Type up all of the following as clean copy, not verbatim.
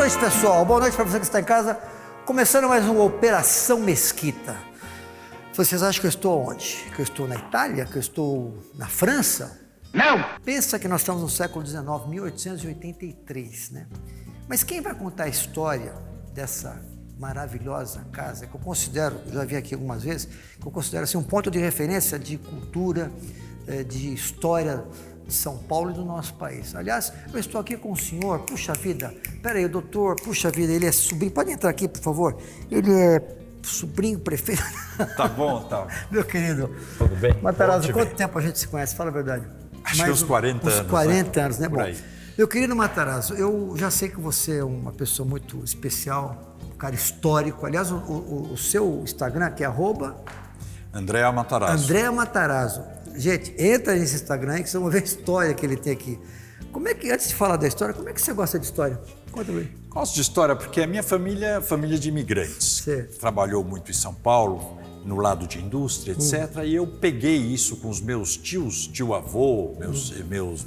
noite, pessoal. Boa noite para você que está em casa. Começando mais uma Operação Mesquita. Vocês acham que eu estou onde? Que eu estou na Itália? Que eu estou na França? Não! Pensa que nós estamos no século XIX, 1883, né? Mas quem vai contar a história dessa maravilhosa casa, que eu considero, já vi aqui algumas vezes, que eu considero assim, um ponto de referência de cultura, de história de São Paulo e do nosso país. Aliás, eu estou aqui com o senhor, puxa vida, peraí, o doutor, puxa vida, ele é sobrinho, pode entrar aqui, por favor? Ele é sobrinho prefeito. Tá bom, tá. Meu querido. Tudo bem? Matarazzo, quanto tempo a gente se conhece? Fala a verdade. Acho que uns 40 anos. Uns 40 anos, né? Por Bom, aí. meu querido Matarazzo, eu já sei que você é uma pessoa muito especial, um cara histórico. Aliás, o seu Instagram, que é Andréa Matarazzo. Andréa Matarazzo. Gente, entra nesse Instagram aí que vocês vão ver a história que ele tem aqui. Como é que, antes de falar da história, como é que você gosta de história? Conta pra mim. Gosto de história porque a minha família é família de imigrantes. Certo. Trabalhou muito em São Paulo, no lado de indústria, etc. E eu peguei isso com os meus tios, tio-avô,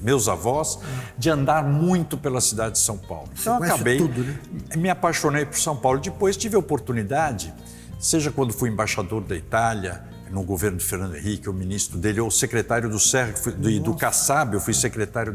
meus avós, de andar muito pela cidade de São Paulo. Então eu acabei, tudo, né? me apaixonei por São Paulo. Depois tive a oportunidade, seja quando fui embaixador da Itália, no governo de Fernando Henrique, o ministro dele, ou secretário do SERC e do Kassab, eu fui secretário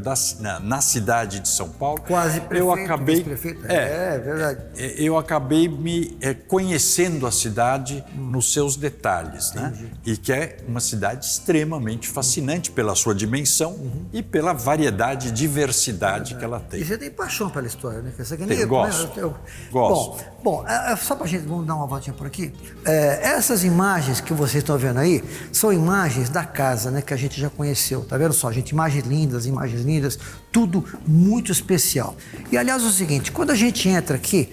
na cidade de São Paulo. Quase prefeito, eu acabei, vice-prefeito. É verdade. Eu acabei me conhecendo a cidade nos seus detalhes, né? E que é uma cidade extremamente fascinante pela sua dimensão e pela variedade e diversidade que ela tem. E você tem paixão pela história, né? Você que Tenho, gosto. Gosto. Bom, só pra gente, vamos dar uma voltinha por aqui. Essas imagens que vocês estão vendo aí, são imagens da casa, né? Que a gente já conheceu, tá vendo só, gente? Imagens lindas, tudo muito especial. E aliás, é o seguinte, quando a gente entra aqui,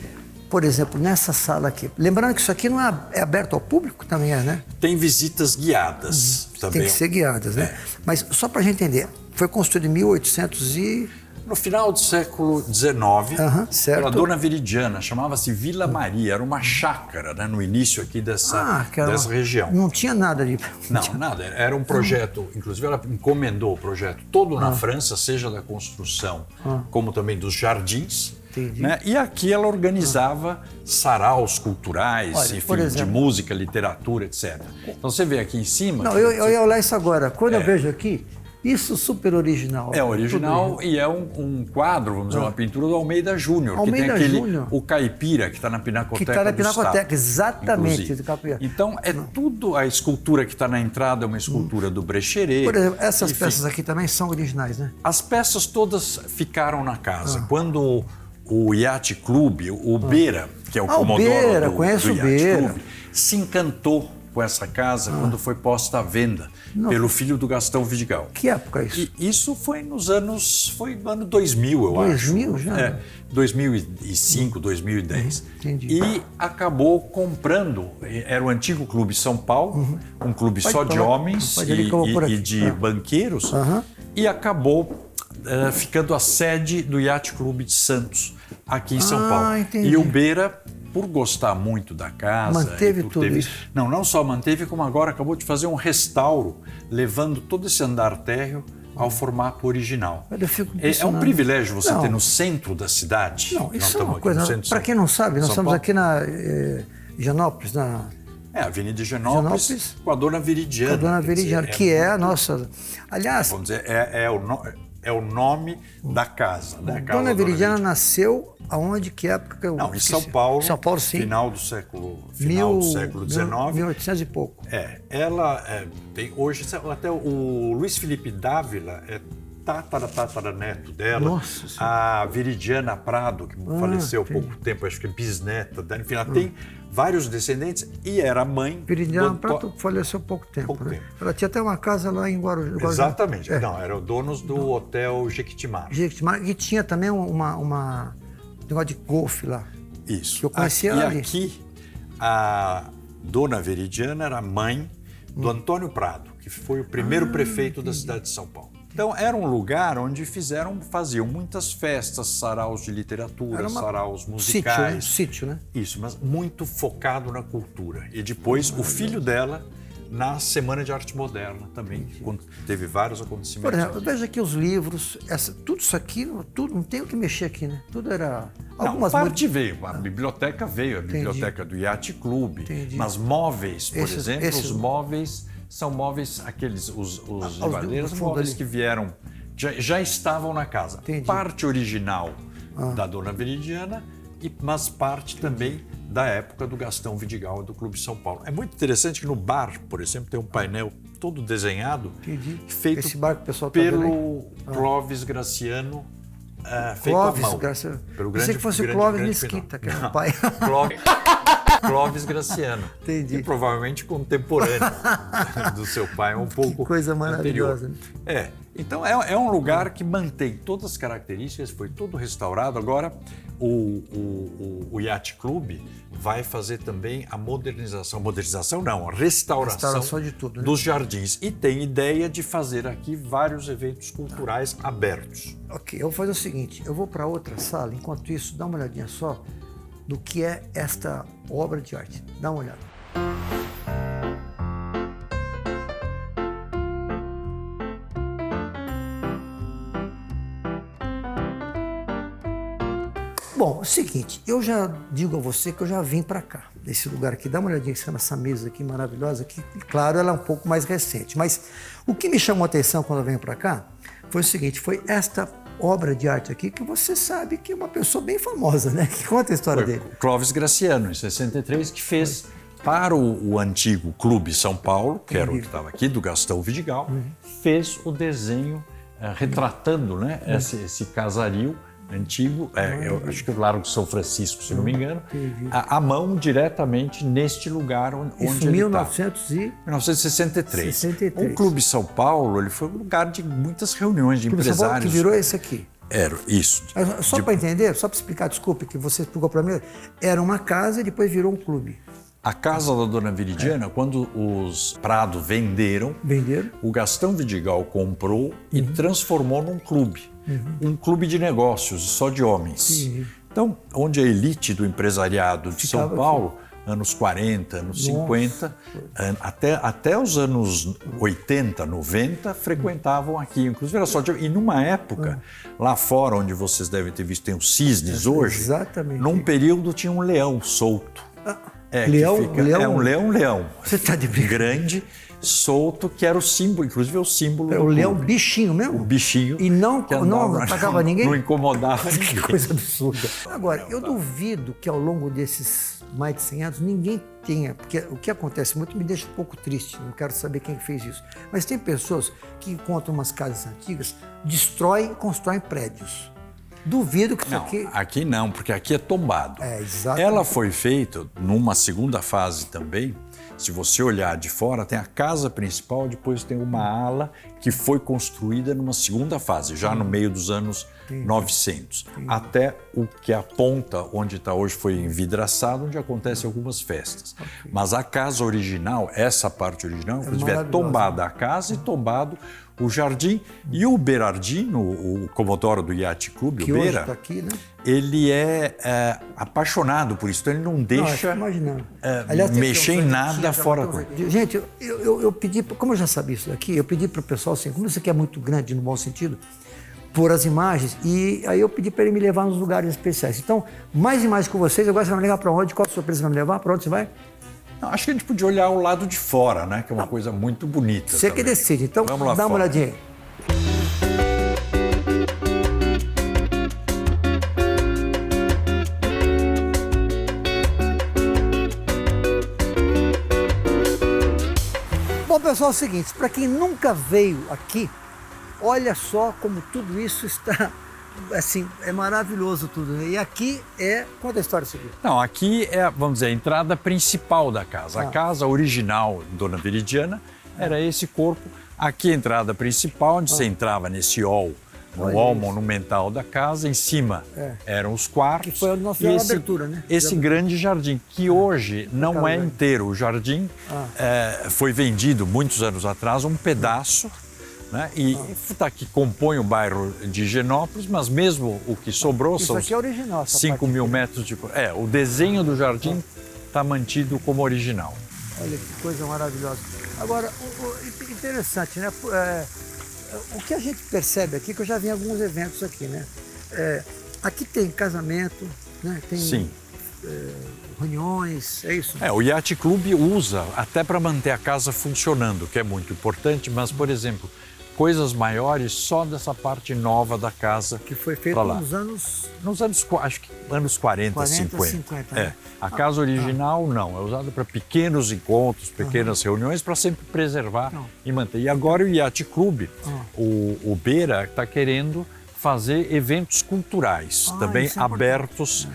por exemplo, nessa sala aqui, lembrando que isso aqui não é aberto ao público, também né? Tem visitas guiadas também. Tem que ser guiadas, né? Mas só pra gente entender, foi construído em 1800 e... No final do século XIX, certo. pela Dona Viridiana, chamava-se Vila Maria, era uma chácara, né, no início aqui dessa região. Não tinha nada de... Não, nada, era um projeto, inclusive ela encomendou o projeto todo na França, seja da construção, como também dos jardins. Né? E aqui ela organizava saraus culturais, olha, enfim, de música, literatura, etc. Então você vê aqui em cima... Não, eu ia olhar isso agora. Quando eu vejo aqui, isso super original. É original e é um quadro, vamos dizer, uma pintura do Almeida Júnior, que tem aquele, o caipira, que está na Pinacoteca que está na Pinacoteca, exatamente. Então, tudo, a escultura que está na entrada é uma escultura do Brecheret. Por exemplo, essas peças aqui também são originais, né? As peças todas ficaram na casa. Quando o Yacht Club, o Beira, que é o comodoro do Yacht Club, se encantou com essa casa quando foi posta à venda pelo filho do Gastão Vidigal. Que época é isso? E isso foi no ano 2000, eu acho. 2000 já? 2005, 2010. Entendi. E acabou comprando, era o antigo Clube São Paulo, um clube só de homens e de banqueiros, e acabou ficando a sede do Yacht Clube de Santos, aqui em São Paulo. Entendi. E o Beira, por gostar muito da casa... Manteve tudo isso? Não só manteve, como agora acabou de fazer um restauro, levando todo esse andar térreo ao formato original. É um privilégio você ter no centro da cidade. Não, isso é uma coisa... Para quem não sabe, nós estamos aqui na Higienópolis, Avenida Higienópolis, com a Dona Viridiana. Com a Dona Viridiana, que é a nossa... Aliás... Vamos dizer, é o nome da casa, né? Dona Viridiana nasceu aonde, que época? Não, em São Paulo. São Paulo, sim. Final do século XIX. 1800 e pouco. Ela tem hoje, até o Luiz Felipe Dávila é tataraneto dela. Nossa Senhora. A Viridiana Prado, que faleceu há pouco tempo, acho que é bisneta dela. Enfim, ela tem vários descendentes e era mãe... Viridiana Prado faleceu há pouco tempo. Ela tinha até uma casa lá em Guarujá. Exatamente. Não, eram donos do Hotel Jequitimar. E tinha também um negócio de golfe lá. Isso. Que eu conhecia ali. E aqui, a Dona Viridiana era mãe do Antônio Prado, que foi o primeiro prefeito da cidade de São Paulo. Então, era um lugar onde faziam muitas festas, saraus de literatura, saraus musicais. Sítio, né? Isso, mas muito focado na cultura. E depois, o filho dela, na Semana de Arte Moderna também, quando teve vários acontecimentos. Por exemplo, veja aqui os livros, tudo isso aqui, tudo, não tem o que mexer aqui, né? Tudo era... Algumas parte veio, a biblioteca veio, a biblioteca do Yacht Club, mas móveis, por exemplo, os móveis são móveis, aqueles, os livadeiros, móveis que vieram, já estavam na casa. Parte original da Dona Veridiana, mas parte também da época do Gastão Vidigal e do Clube São Paulo. É muito interessante que no bar, por exemplo, tem um painel todo desenhado, feito esse bar que o pessoal pelo Clóvis Graciano, feito à mão. Pensei que fosse o Clóvis Mesquita, que era o pai. Clóvis Graciano. Entendi. E provavelmente contemporâneo do seu pai, um pouco que coisa maravilhosa, anterior. Né? Então é um lugar que mantém todas as características, foi todo restaurado. Agora o Yacht Club vai fazer também a a restauração de tudo, né? dos jardins. E tem ideia de fazer aqui vários eventos culturais abertos. Ok, eu vou fazer o seguinte, eu vou para outra sala, enquanto isso, dá uma olhadinha só do que é esta obra de arte. Dá uma olhada. Bom, é o seguinte, eu já digo a você que eu já vim para cá, nesse lugar aqui. Dá uma olhadinha nessa mesa aqui maravilhosa, que, claro, ela é um pouco mais recente. Mas o que me chamou a atenção quando eu venho para cá foi o seguinte, foi esta obra de arte aqui, que você sabe que é uma pessoa bem famosa, né? Que conta a história dele. Clóvis Graciano, em 63, que fez para o antigo Clube São Paulo, que era o que estava aqui, do Gastão Vidigal, fez o desenho retratando, né, esse casario antigo, eu acho que é o Largo São Francisco, se não me engano, a mão diretamente neste lugar onde isso, ele 1963. O Clube São Paulo, ele foi um lugar de muitas reuniões de empresários. São Paulo que virou esse aqui. Era isso. Só para entender, só para explicar, desculpe, que você explicou para mim, era uma casa e depois virou um clube. A casa da Dona Veridiana, quando os Prado venderam, o Gastão Vidigal comprou e transformou num clube. Um clube de negócios, só de homens. Então, onde a elite do empresariado de São Paulo, anos 40, anos 50, até os anos 80, 90, frequentavam aqui. Inclusive, era só de... E numa época, lá fora, onde vocês devem ter visto, tem os cisnes hoje, num período tinha um leão solto. Leão? É um leão. Você está de brincadeira. Grande, solto, que era o símbolo, inclusive o símbolo do o leão, clube. Bichinho mesmo? O bichinho. E não atacava ninguém? Não incomodava ninguém. Que coisa absurda. Agora, eu duvido que ao longo desses mais de 100 anos ninguém tenha, porque o que acontece muito me deixa um pouco triste, não quero saber quem fez isso. Mas tem pessoas que encontram umas casas antigas, destroem e constroem prédios. Duvido que isso aqui... Aqui não, porque aqui é tombado. Exatamente. Ela foi feita numa segunda fase também. Se você olhar de fora, tem a casa principal, depois tem uma ala que foi construída numa segunda fase, já no meio dos anos 900. Até o que a ponta onde está hoje foi envidraçado, onde acontecem algumas festas. Mas a casa original, essa parte original, inclusive é tombada a casa e tombado o jardim. E o Berardino, o Comodoro do Yacht Club, que o Beira, tá aqui, né? Ele é apaixonado por isso, então ele não deixa mexer em nada fora do... Gente, eu pedi, como eu já sabia isso daqui, eu pedi para o pessoal, assim, como isso aqui é muito grande no bom sentido, pôr as imagens, e aí eu pedi para ele me levar nos lugares especiais. Então, mais imagens com vocês, agora você vai me levar para onde? Qual surpresa você vai me levar? Para onde você vai? Não, acho que a gente podia olhar o lado de fora, né? Que é uma coisa muito bonita. Você que decide, então vamos lá dá uma olhadinha aí. Bom, pessoal, é o seguinte, para quem nunca veio aqui, olha só como tudo isso está, assim, é maravilhoso tudo, né? E aqui conta a história seguinte. Não, aqui é, vamos dizer, a entrada principal da casa. A casa original, Dona Veridiana, era esse corpo. Aqui a entrada principal, onde você entrava nesse hall, no hall monumental da casa. Em cima eram os quartos. Que foi onde nós fizemos a abertura, né? Esse grande jardim, que hoje não é inteiro. O jardim foi vendido muitos anos atrás, um pedaço, né? E que compõe o bairro de Higienópolis, mas mesmo o que sobrou isso são aqui é original, 5 mil metros de... o desenho do jardim está mantido como original. Olha que coisa maravilhosa. Agora, interessante, né? O que a gente percebe aqui, que eu já vi em alguns eventos aqui, né? Aqui tem casamento, né? Tem Sim. Reuniões, é isso? O Yacht Club usa até para manter a casa funcionando, que é muito importante, mas, por exemplo, coisas maiores só dessa parte nova da casa. Que foi feito nos anos... acho que anos 40, 50. A casa original não, é usada para pequenos encontros, pequenas reuniões, para sempre preservar e manter. E agora o Yacht Club, o Beira, está querendo fazer eventos culturais, também abertos,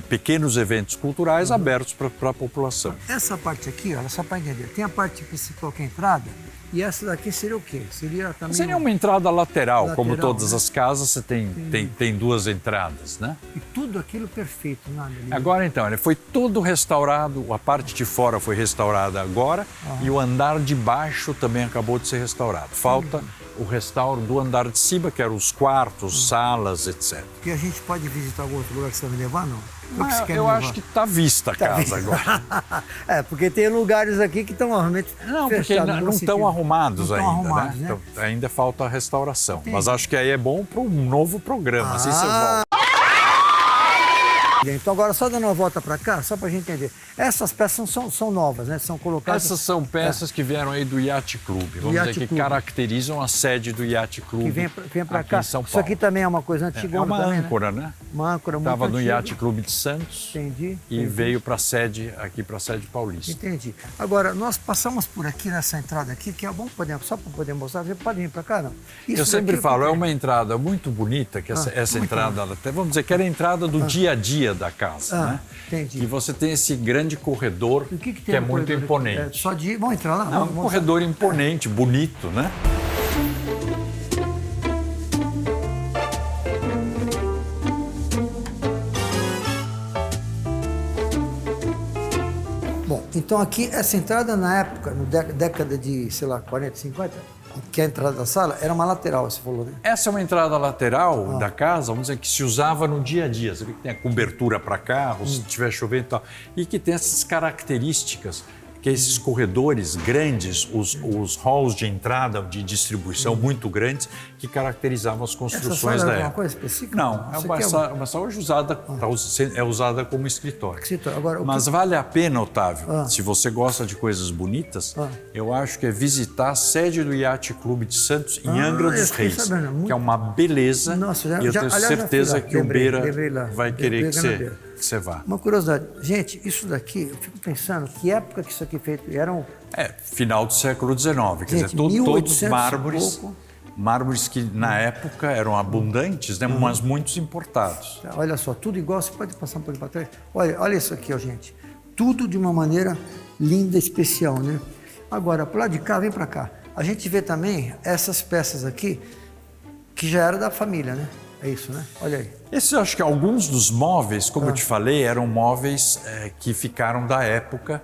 pequenos eventos culturais abertos para a população. Essa parte aqui, olha, só para entender, tem a parte principal que é a entrada, e essa daqui seria o quê? Seria uma entrada lateral, como todas as casas, você tem duas entradas, né? E tudo aquilo perfeito, né? Agora então, ele foi todo restaurado, a parte de fora foi restaurada agora e o andar de baixo também acabou de ser restaurado. Falta o restauro do andar de cima, que eram os quartos, salas, etc. E a gente pode visitar algum outro lugar que você vai me levar, não? Eu acho que está vista a casa agora. Porque tem lugares aqui que estão realmente fechados. Porque não estão arrumados ainda, né? Então, ainda falta a restauração. Entendi. Mas acho que aí é bom para um novo programa, assim você volta. Então agora só dando uma volta para cá, só para a gente entender. Essas peças são novas, né? São colocadas... Essas são peças que vieram aí do Yacht Club, vamos dizer, que caracterizam a sede do Yacht Club. Que vem para cá. Isso aqui também é uma coisa antiga. É uma âncora, né? Uma âncora muito antiga. Estava no Yacht Club de Santos. Entendi. E veio para a sede, aqui para a sede paulista. Entendi. Agora, nós passamos por aqui, nessa entrada aqui, que é bom, só para poder mostrar, você pode vir para cá, não? Eu sempre falo, é uma entrada muito bonita, que essa entrada, até vamos dizer que era a entrada do dia a dia da casa, né? Entendi. E você tem esse grande corredor que é muito imponente. Só de... Vamos entrar lá? Não, um corredor imponente, bonito, né? Bom, então aqui, essa entrada na época, na década de, sei lá, 40, 50... que a entrada da sala era uma lateral, você falou, né? Essa é uma entrada lateral da casa, vamos dizer, que se usava no dia a dia. Você vê que tem a cobertura para carros, se estiver chovendo e tal. E que tem essas características, que esses corredores grandes, os halls de entrada, de distribuição muito grandes, que caracterizavam as construções da época. Alguma coisa específica? Não, é uma sala hoje usada, é usada como escritório. Agora, mas vale a pena, Otávio, se você gosta de coisas bonitas, eu acho que é visitar a sede do Yacht Club de Santos, em Angra dos Reis, que é uma beleza. Nossa, e eu tenho certeza que o Beira vai querer que você vá. Uma curiosidade, gente, isso daqui, eu fico pensando, que época que isso aqui feito? Final do século XIX, quer dizer, todos mármores que na época eram abundantes, né, mas muitos importados. Olha só, tudo igual, você pode passar um pouquinho para trás? Olha isso aqui, ó, gente. Tudo de uma maneira linda, especial, né? Agora, para lá de cá, vem para cá. A gente vê também essas peças aqui, que já era da família, né? É isso, né? Olha aí. Esses, eu acho que alguns dos móveis, como eu te falei, eram móveis que ficaram da época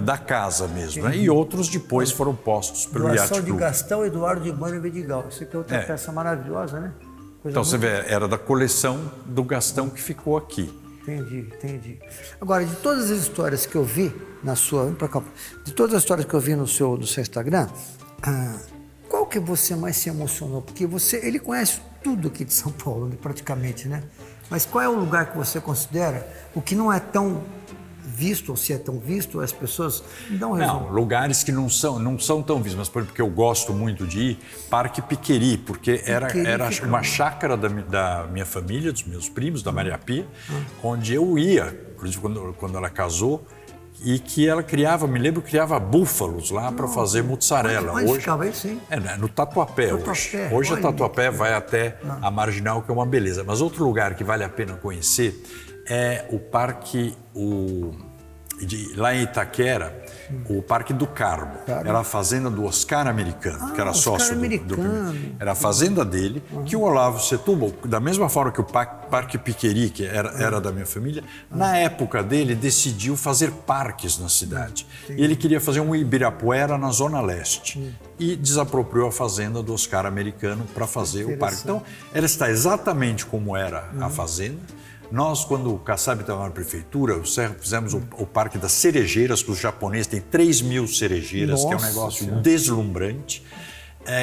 da casa mesmo, né? E outros depois foram postos pelo Yacht Club. Doação de Gastão Eduardo de Banho Vidigal. Isso aqui é outra peça maravilhosa, né? Então você vê, era da coleção do Gastão que ficou aqui. Entendi. Agora, de todas as histórias que eu vi na sua... De todas as histórias que eu vi no seu Instagram, qual que você mais se emocionou? Porque ele conhece tudo aqui de São Paulo, praticamente, né? Mas qual é o lugar que você considera o que não é tão visto, ou se é tão visto, as pessoas dão resumo? Não, lugares que não são tão vistos, mas por exemplo, que eu gosto muito de ir, Parque Piqueri, porque era uma chácara da minha família, dos meus primos, da Maria Pia, onde eu ia, inclusive quando ela casou, e que ela criava búfalos lá para fazer mussarela. Hoje ficava aí, sim. No Tatuapé hoje. Hoje a Tatuapé vai até a Marginal, que é uma beleza. Mas outro lugar que vale a pena conhecer é o parque, lá em Itaquera, o Parque do Carmo. Era a fazenda do Oscar Americano, que era sócio do era a fazenda dele, que o Olavo Setúbal, da mesma forma que o Parque Piqueri, que era da minha família, na época dele decidiu fazer parques na cidade. E ele queria fazer um Ibirapuera na Zona Leste. E desapropriou a fazenda do Oscar Americano para fazer o parque. Então, ela está exatamente como era a fazenda. Nós, quando o Kassab estava na prefeitura, o Serra, fizemos o Parque das Cerejeiras, que os japoneses têm 3.000 cerejeiras, que é um negócio deslumbrante.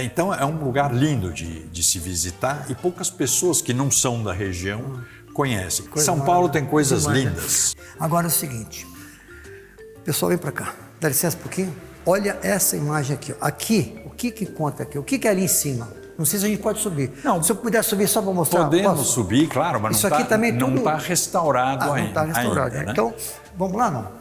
Então, é um lugar lindo de se visitar e poucas pessoas que não são da região conhecem. São Paulo tem coisas lindas. Agora é o seguinte, pessoal, vem para cá, dá licença um pouquinho. Olha essa imagem aqui. Aqui, o que conta aqui? O que é ali em cima? Não sei se a gente pode subir. Não, se eu puder subir só para mostrar. Podemos subir, claro, mas isso aqui também não está restaurado ainda. Não está restaurado. Ainda, né? Então, vamos lá, não?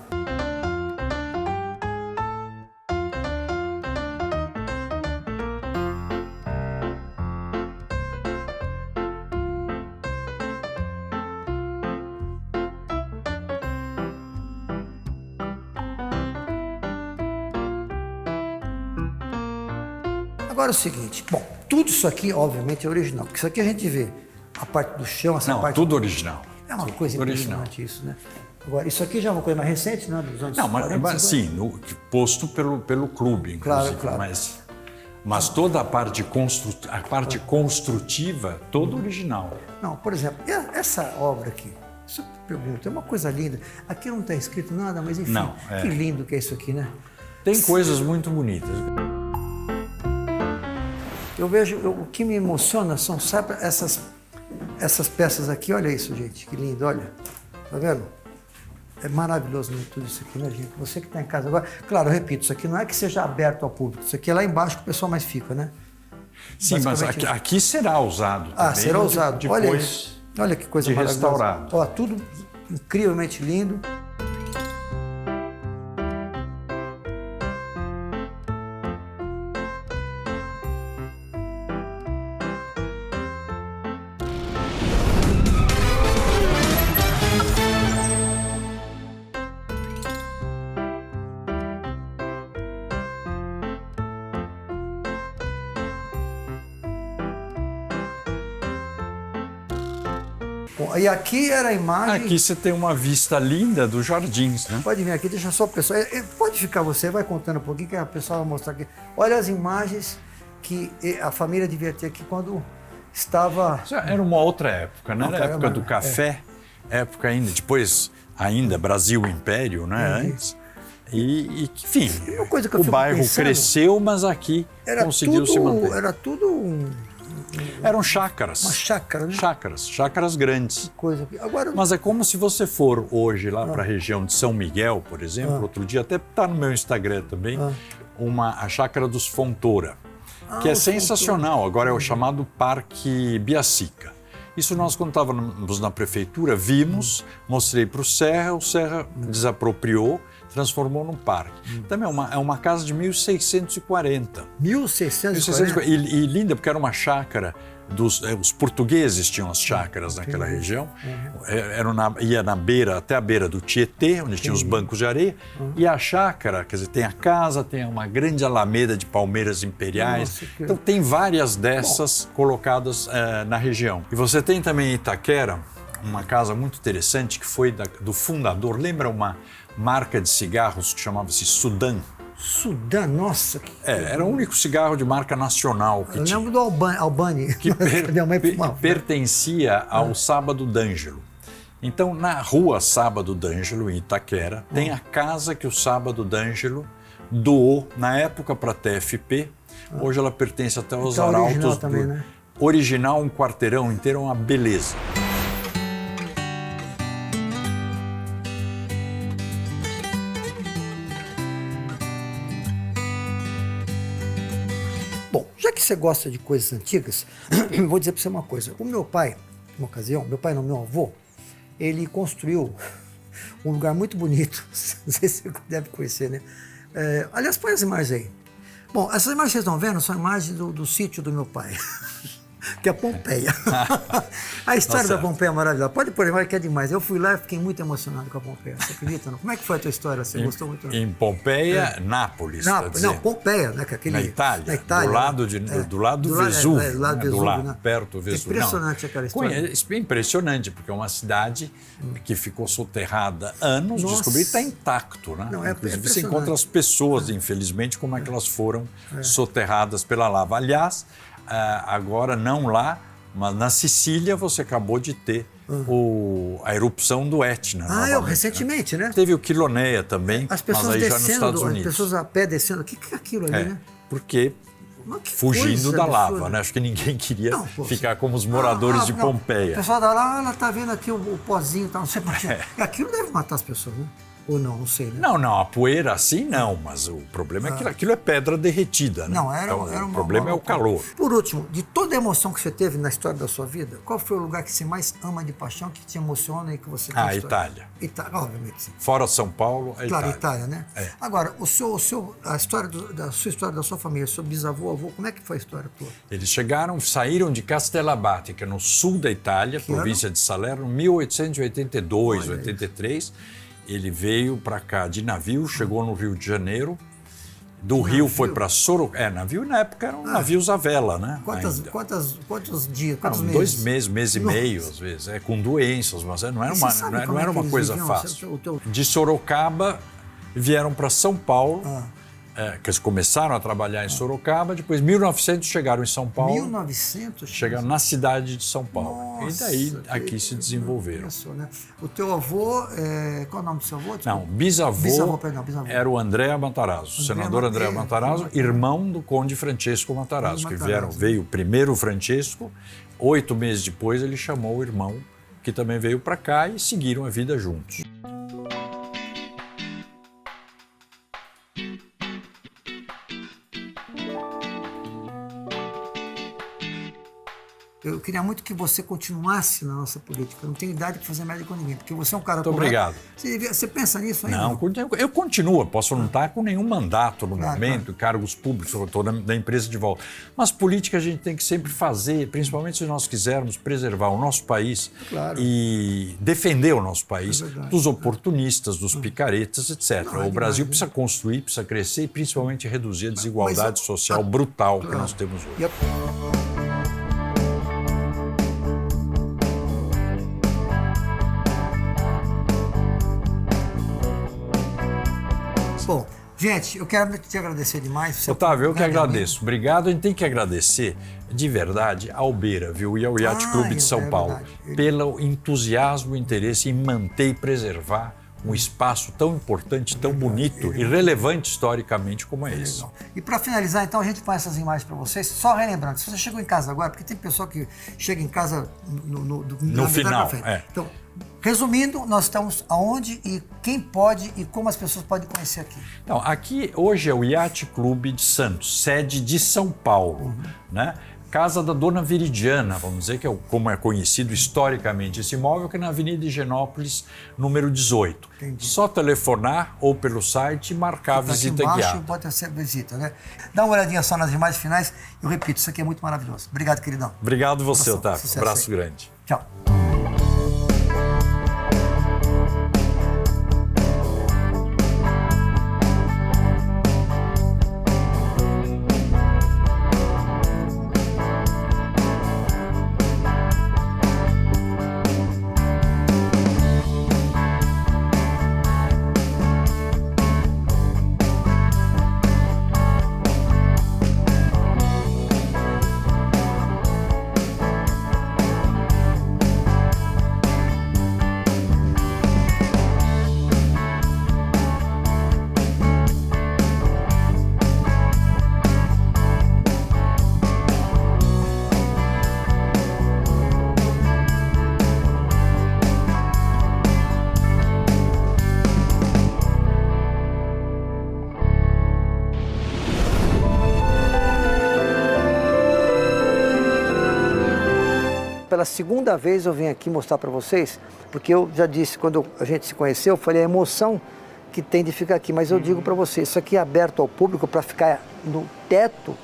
Agora é o seguinte, bom, tudo isso aqui, obviamente, é original, porque isso aqui a gente vê a parte do chão, essa parte... Não, tudo original. É uma coisa impressionante isso, né? Agora, isso aqui já é uma coisa mais recente, né? Dos anos 40, mas sim, posto pelo clube, inclusive. Claro. Mas toda a parte construtiva, toda original. Não, por exemplo, essa obra aqui, isso eu pergunto, é uma coisa linda. Aqui não está escrito nada, mas enfim, que lindo que é isso aqui, né? Tem coisas muito bonitas. Eu vejo, o que me emociona são essas peças aqui, olha isso, gente, que lindo, olha, tá vendo? É maravilhoso tudo isso aqui, né, gente? Você que está em casa agora, claro, eu repito, isso aqui não é que seja aberto ao público, isso aqui é lá embaixo que o pessoal mais fica, né? Sim, mas aqui será usado também. Será usado, olha isso, olha que coisa maravilhosa. Restaurado. Ó, tudo incrivelmente lindo. Bom, e aqui era a imagem... Aqui você tem uma vista linda dos jardins, né? Pode vir aqui, deixa só o pessoal... Pode ficar você, vai contando um pouquinho que a pessoa vai mostrar aqui. Olha as imagens que a família devia ter aqui quando estava... Era uma outra época, né? Era a época do café, época ainda, depois ainda Brasil Império, né? Antes. E enfim, o bairro cresceu, mas aqui conseguiu se manter. Era tudo Eram chácaras. Uma chácara, né? Chácaras grandes. Que coisa. Agora... Mas é como se você for hoje lá para a região de São Miguel, por exemplo, outro dia, até está no meu Instagram também, a chácara dos Fontoura, que é sensacional. Agora é o chamado Parque Biacica. Isso nós, quando estávamos na prefeitura, vimos, mostrei para o Serra desapropriou, transformou num parque. Também é uma casa de 1640. 1640? E linda, porque era uma chácara os portugueses tinham as chácaras naquela região. Ia até a beira do Tietê, onde tinha os bancos de areia. E a chácara, quer dizer, tem a casa, tem uma grande alameda de palmeiras imperiais. Então tem várias dessas colocadas na região. E você tem também em Itaquera uma casa muito interessante que foi do fundador. Lembra uma marca de cigarros que chamava-se Sudan? Sudan, nossa! Era o único cigarro de marca nacional que tinha. Eu lembro do Albani. Que pertencia ao Sábado d'Angelo. Então, na rua Sábado d'Angelo, em Itaquera, tem a casa que o Sábado d'Angelo doou, na época, para a TFP. Hoje ela pertence até aos arautos. Também, né? Original, um quarteirão inteiro, uma beleza. Bom, já que você gosta de coisas antigas, vou dizer para você uma coisa. O meu pai, numa ocasião, meu avô, ele construiu um lugar muito bonito. Não sei se você deve conhecer, né? Aliás, põe as imagens aí. Bom, essas imagens que vocês estão vendo são imagens do sítio do meu pai, que é Pompeia. A história da Pompeia é maravilhosa. Pode pôr imagem que é demais. Eu fui lá e fiquei muito emocionado com a Pompeia. Você acredita? Não? Como é que foi a tua história? Você gostou muito? Em Pompeia, Nápoles. Não, Pompeia, né? Na Itália. Do lado do Vesúvio. Do lado do Vesúvio, né? Perto do Vesúvio. Impressionante aquela história. É impressionante, porque é uma cidade que ficou soterrada anos, descobri que está intacto, né? Não, inclusive você encontra as pessoas, infelizmente, como é que elas foram soterradas pela lava. Aliás, agora não lá, Mas na Sicília você acabou de ter a erupção do Etna. Recentemente, né? Teve o Quiloneia também, as pessoas mas aí descendo, já nos Estados Unidos. As pessoas a pé descendo. O que é aquilo ali, né? Porque fugindo da lava, né? Acho que ninguém queria ficar como os moradores de Pompeia. O pessoal da lá, ela tá vendo aqui o pozinho, tá, não sei por quê. Aquilo deve matar as pessoas, né? Ou não sei, né? Não, a poeira assim não, mas o problema é que aquilo é pedra derretida, né? Não, o problema é o calor. Por último, de toda a emoção que você teve na história da sua vida, qual foi o lugar que você mais ama de paixão, que te emociona e que você tem Itália. Itália, obviamente, sim. Fora São Paulo, é claro, Itália. Itália, né? Agora, a história da sua família, seu bisavô, avô, como é que foi a história toda? Eles saíram de Castellabate, que é no sul da Itália, província de Salerno, em 1882, 83. Ele veio para cá de navio, chegou no Rio de Janeiro. Do Rio foi para Sorocaba. Navio na época eram navios à vela, né? Quantos dias, quantos meses? 2 meses, mês e meio, às vezes. Com doenças, mas não era uma coisa fácil. De Sorocaba vieram para São Paulo. Que eles começaram a trabalhar em Sorocaba, depois, em 1900, chegaram em São Paulo. 1900? Chegaram na cidade de São Paulo. Nossa, e daí aqui se desenvolveram. Pensou, né? O teu avô, qual é o nome do seu avô? Não, bisavô era o André Matarazzo, senador André Matarazzo, irmão do conde Francesco Matarazzo, que veio primeiro o Francesco, 8 meses depois ele chamou o irmão, que também veio para cá, e seguiram a vida juntos. Eu queria muito que você continuasse na nossa política. Eu não tenho idade para fazer média com ninguém, porque você é um cara correto. Muito obrigado. Você pensa nisso ainda? Não, eu continuo. Posso não estar com nenhum mandato no momento, cargos públicos, eu estou da empresa de volta. Mas política a gente tem que sempre fazer, principalmente se nós quisermos preservar o nosso país e defender o nosso país dos oportunistas, dos picaretas, etc. O Brasil precisa construir, precisa crescer e principalmente reduzir a desigualdade social brutal que nós temos hoje. Bom, gente, eu quero te agradecer demais. Otávio, eu que agradeço. Obrigado. A gente tem que agradecer de verdade ao Beira, viu? E ao Yacht Clube de São Paulo, pelo entusiasmo e interesse em manter e preservar um espaço tão importante, tão bonito e relevante historicamente como é esse. E para finalizar, então, a gente põe essas imagens para vocês. Só relembrando, se você chegou em casa agora, porque tem pessoa que chega em casa no final. Então, resumindo, nós estamos aonde e quem pode e como as pessoas podem conhecer aqui? Então, aqui hoje é o Yacht Clube de Santos, sede de São Paulo, né? Casa da Dona Viridiana, vamos dizer que como é conhecido historicamente esse imóvel, que é na Avenida Higienópolis, número 18. Entendi. Só telefonar ou pelo site e marcar a visita guiada. Pode ser visita, né? Dá uma olhadinha só nas imagens finais. Eu repito, isso aqui é muito maravilhoso. Obrigado, queridão. Obrigado você, Otávio. Um abraço grande. Tchau. Pela segunda vez eu venho aqui mostrar para vocês, porque eu já disse, quando a gente se conheceu, eu falei a emoção que tem de ficar aqui, mas eu digo para vocês, isso aqui é aberto ao público para ficar no teto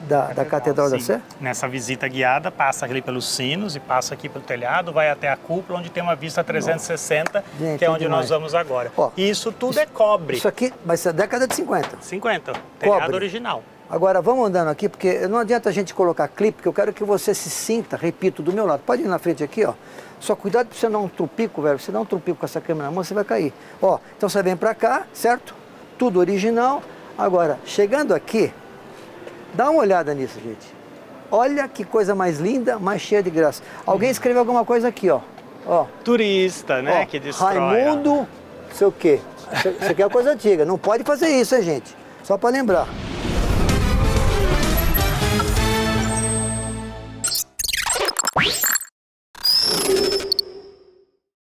da Catedral da Sé? Nessa visita guiada, passa ali pelos sinos e passa aqui pelo telhado, vai até a cúpula, onde tem uma vista 360, gente, que é onde nós vamos agora. Ó, e isso tudo é cobre. Isso aqui vai ser década de 50. 50, telhado original. Agora, vamos andando aqui, porque não adianta a gente colocar clipe, porque eu quero que você se sinta, repito, do meu lado. Pode ir na frente aqui, ó. Só cuidado para você não dar um trupico, velho. Você dá um trupico com essa câmera na mão, você vai cair. Ó, então você vem para cá, certo? Tudo original. Agora, chegando aqui, dá uma olhada nisso, gente. Olha que coisa mais linda, mais cheia de graça. Alguém escreveu alguma coisa aqui, ó. Turista, né, que destrói. Raimundo, sei o quê. Isso aqui é uma coisa antiga. Não pode fazer isso, hein, gente? Só para lembrar.